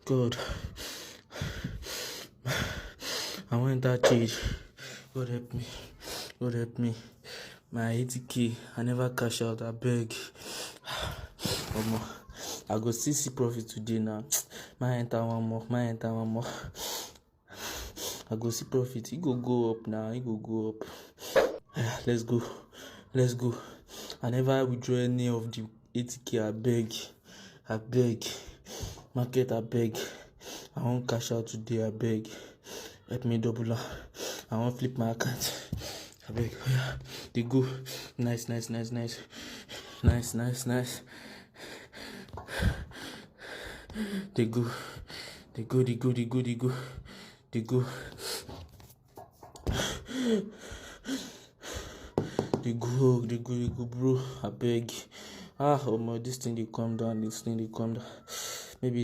God, I want that change. God help me. God help me. My 80k, I never cash out. I beg. I go still see profit today now. My enter one more. I go see profit. He go up now. He go up. Let's go. I never withdraw any of the 80k. I beg. Market, I beg. I won't cash out today. I beg. Help me double. I won't flip my account. I beg. Oh yeah. They go. Nice. They go. They go, bro. I beg. Oh my, this thing they calm down.